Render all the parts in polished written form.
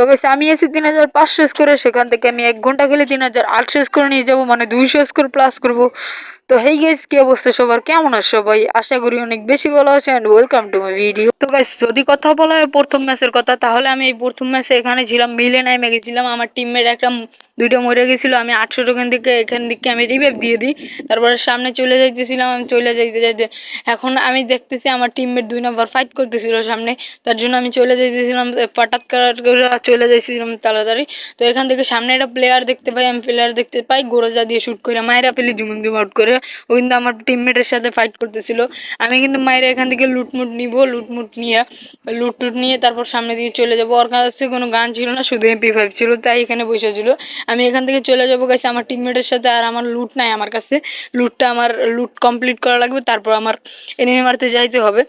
Guys আমি এসে 3500 স্কোরে, সেখান থেকে আমি 1 ঘন্টা খেলে 3800 স্কোর নিয়ে যাবো, মানে 200 স্কোর প্লাস করবো। তো হেই গাইস, কি অবস্থা সবার, কেমন আছো সবাই? আশা করি অনেক বেশি ভালো আছে and welcome to my video. তো গাইস যদি কথা বলা হয় প্রথম ম্যাচের কথা, তাহলে আমি এই প্রথম ম্যাচে এখানে ছিলাম, মিলে নাইমে গেছিলাম। আমার টিমমেট দুইটা মরে গেছিল, আমি 800 টোকেন দিকে এখান দিকে আমি রিভাইভ দিয়ে দিই। তারপরে সামনে চলে যাইতেছিলাম, আমি চলে যাইতে যাইতে এখন আমি দেখতেছি আমার টিমমেট 2 নম্বর ফাইট করতেছিল সামনে। তার জন্য আমি চলে যাইতেছিলাম, হঠাৎ করে চলে যাইছিলাম তাড়াতাড়ি। তো এখান থেকে সামনে একটা প্লেয়ার দেখতে পাই, আমি প্লেয়ার দেখতে পাই, গোরজা দিয়ে শুট করে মায়েরা ফেলি জুম আউট করে। ও কিন্তু আমার টিমমেটের সাথে ফাইট করতেছিল। আমি কিন্তু মায়েরা এখান থেকে লুটমুট নিয়ে তারপর সামনে দিয়ে চলে যাবো। ওর কাছে কোনো গান ছিল না, শুধু MP5 ছিল, তাই এখানে বসেছিল। আমি এখান থেকে চলে যাবো গাইস আমার টিমমেটের সাথে। আর আমার লুট নাই আমার কাছে, লুট কমপ্লিট করা লাগবে, তারপর আমার এনিমি মারতে যাইতে হবে।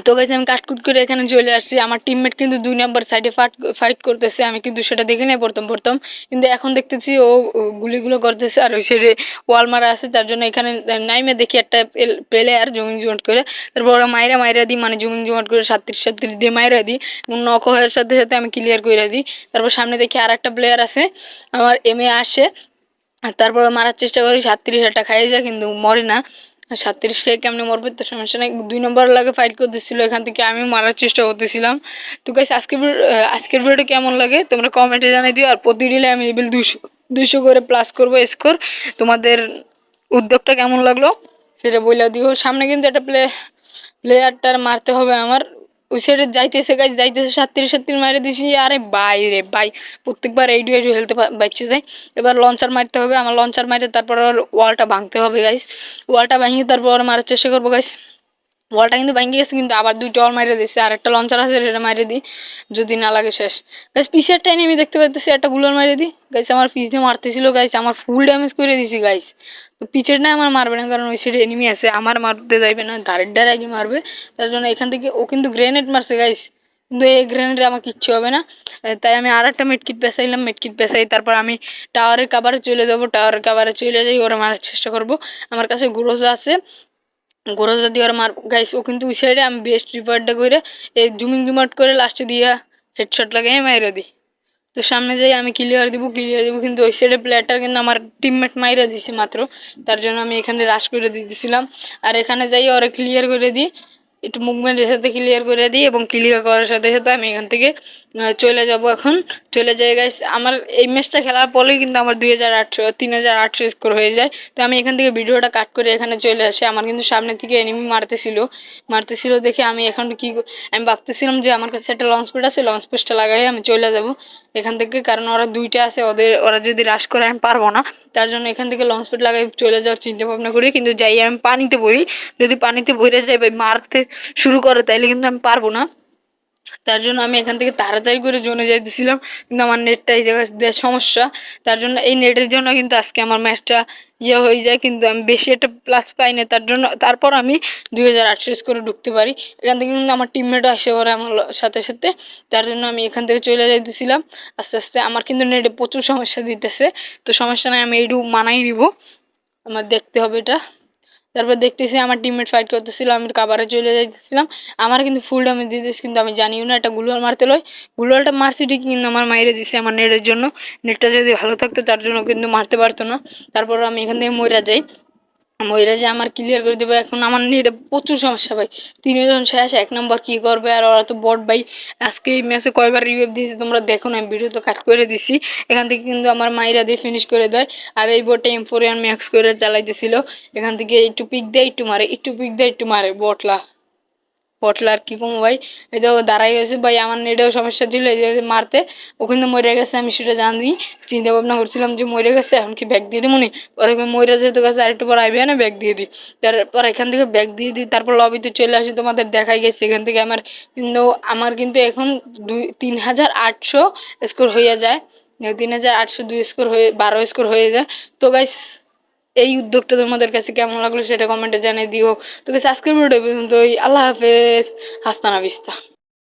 তো গাইস আমি কাটকুট করে এখানে চলে আসছি। আমার টিমমেট কিন্তু 2 নম্বর সাইডে ফাইট করতেছে, আমি কিন্তু সেটা দেখি নাই প্রথম, কিন্তু এখন দেখতেছি ও গুলিগুলো করতেছে আর ওই সাইডে ওয়াল মারা আছে। তার জন্য এখানে নাইমে দেখি একটা প্লেয়ার জুমিং জুমাট করে, তারপর ওরা মাইরা দিই, মানে জুমিং জুমাট করে 37 দিয়ে মাইরা দিই, নক হওয়ার সাথে সাথে আমি ক্লিয়ার করে দিই। তারপর সামনে দেখি আর একটা প্লেয়ার আছে, আমার এমএ আসে, তারপর মারার চেষ্টা করি, 37 খাইয়ে যায় কিন্তু মরে না। 37 খেয়ে কেমনে মরবে, তো সমস্যা নাই। 2 নম্বর লাগে ফাইট করতেছিল, এখান থেকে আমি মারার চেষ্টা করতেছিলাম। তো গাইস আজকের ভিডিওটা কেমন লাগে তোমরা কমেন্টে জানিয়ে দিও। আর প্রতিদিনে আমি লেভেল 200 করে প্লাস করবো স্কোর। তোমাদের উদ্যোগটা কেমন লাগলো সেটা বলে দিও। সামনে কিন্তু একটা প্লেয়ারটার মারতে হবে আমার, ওই সাইডে যাইতেছে 37 মারে দিছি। আরে ভাই রে ভাই, প্রত্যেকবার এইডু হেলতে বাঁচতে যায়। এবার লঞ্চার মারতে হবে, আমার লঞ্চার মারে তারপর ওয়ালটা ভাঙতে হবে গাইস। ওয়ালটা ভাঙিয়ে তারপর মারার চেষ্টা করবো গাইস। ওয়ালটা কিন্তু ভেঙে গেছে, কিন্তু আবার 2টা ওয়াল মাইরে দিচ্ছে, আর একটা লঞ্চার আছে সেটা মাইরে দিই, যদি না লাগে শেষ। গাইস পিছে একটা এনিমি দেখতে পাচ্ছি, একটা গুলোর মাইরে দিই গাইস। আমার পিছ দিয়ে মারতেছিল গাইস, আমার ফুল ড্যামেজ করে দিছি গাইস। তো পিছের না আমার মারবে না, কারণ ওই সাইডে এনিমি আছে, আমার মারতে যাইবে না, ধারের আগে মারবে। তার জন্য এখান থেকে ও কিন্তু গ্রেনেড মারছে গাইস, কিন্তু এই গ্রেনেডে আমার কিচ্ছু হবে না। তাই আমি আর একটা মেডকিট পেঁচাই, তারপর আমি টাওয়ারের কাভারে চলে যাবো। টাওয়ারের কাভারে চলে যাই, ওরা মারার চেষ্টা করবো। আমার কাছে গ্রোজা আছে, গোরজা দিয়ে ওর মার গাইস। ও কিন্তু ওই সাইডে, আমি বেস্ট রিপারটা করে এই জুম আউট করে লাস্টে দিয়া হেডশট লাগাই মাইরা দিই। তো সামনে যাই আমি ক্লিয়ার দিব, কিন্তু ওই সাইডে প্লেয়ারটা কিন্তু আমার টিমমেট মাইরা দিছে মাত্র। তার জন্য আমি এখানে রাশ করে দিতেছিলাম, আর এখানে যাই ওরা ক্লিয়ার করে দিই, একটু মুভমেন্টের সাথে ক্লিয়ার করে দিই, এবং ক্লিয়ার করার সাথে সাথে আমি এখান থেকে চলে যাব। এখন চলে যাই গাইস, আমার এই ম্যাচটা খেলার পরেই কিন্তু আমার 3800 স্কোর হয়ে যায়। তো আমি এখান থেকে ভিডিওটা কাট করে এখানে চলে আসি। আমার কিন্তু সামনে থেকে এনিমি মারতেছিল দেখে আমি এখন আমি ভাবতেছিলাম যে আমার কাছে একটা লঞ্চ প্যাড আছে, লঞ্চ প্যাডটা লাগাই আমি চলে যাব এখান থেকে, কারণ ওরা 2টা আছে, ওরা যদি রাশ করে আমি পারবো না। তার জন্য এখান থেকে লঞ্চ প্যাড লাগাই চলে যাওয়ার চিন্তা ভাবনা করি, কিন্তু যাই আমি পানিতে পড়ি। যদি পানিতে পড়ে যাই বা মারতে শুরু করে তাইলে কিন্তু আমি পারবো না। তার জন্য আমি এখান থেকে তাড়াতাড়ি করে জোনে যাইতেছিলাম, কিন্তু আমার নেটটা এই জায়গায় দেওয়ার সমস্যা। তার জন্য এই নেটের জন্য কিন্তু আজকে আমার ম্যাচটা হয়ে যায়, কিন্তু আমি বেশি একটা প্লাস পাই না। তার জন্য তারপর আমি 2800 করে ঢুকতে পারি। এখান থেকে কিন্তু আমার টিমমেটও আসে ওরা আমার সাথে সাথে। তার জন্য আমি এখান থেকে চলে যাইতেছিলাম আস্তে আস্তে। আমার কিন্তু নেটে প্রচুর সমস্যা দিতেছে, তো সমস্যা নাই, আমি এইটু মানাই নিব, আমার দেখতে হবে এটা। তারপর দেখতেছি আমার টিমমেট ফাইট করতেছিল, আমি কাভারে চলে যাইতেছিলাম। আমার কিন্তু ফুল ড্যামেজ দিয়ে দিয়েছে, কিন্তু আমি জানিও না এটা গুলোয়াল মারতে লয়। গুলোয়ালটা মারছি ঠিকই, কিন্তু আমার মাইরে দিছে আমার নেটের জন্য। নেটটা যদি ভালো থাকতো তার জন্য কিন্তু মারতে পারতো না। তারপর আমি এখান থেকে মইরা যাই, মইরা যে আমার ক্লিয়ার করে দেবো। এখন আমার নেটে প্রচুর সমস্যা ভাই, 3জন শেষ, 1 নম্বর কি করবে, আর ওরা তো বট ভাই। আজকে এই ম্যাচে কয়বার রিভাইভ দিয়েছি তোমরা দেখো না, আমি ভিডিও তো কাট করে দিছি। এখান থেকে কিন্তু আমার মাইরা দিয়ে ফিনিশ করে দেয়। আর এই বটে M4 ম্যাক্স করে চালাইতেছিল, এখান থেকে একটু পিক দেয় একটু মারে, একটু পিক দেয় একটু মারে, পটলার কি কম ভাই। এই যে দাঁড়াই রয়েছে ভাই, আমার নেটেও সমস্যা ছিল এই যে মারতে। ও কিন্তু মরে গেছে, আমি সেটা জানি, চিন্তা ভাবনা করছিলাম যে মরে গেছে, এখন কি ব্যাগ দিয়ে দিই মনে। পরে মরে যেহেতু গেছে আরেকটু পর আইবে না, ব্যাগ দিয়ে দিই। তারপর এখান থেকে ব্যাগ দিয়ে দিই, তারপর লবিতে চলে আসি, তোমাদের দেখাই গেছে। এখান থেকে আমার কিন্তু এখন 3800 স্কোর হয়ে যায়, 3802 স্কোর হয়ে 12 স্কোর হয়ে যায়। তো গাইস এই উদ্যোগটা তোমাদের কাছে কেমন লাগলো সেটা কমেন্টে জানিয়ে দিও। তো গাইস আজকের ভিডিও পর্যন্তই, আল্লাহ হাফেজ, হাস্তানা বিস্তা।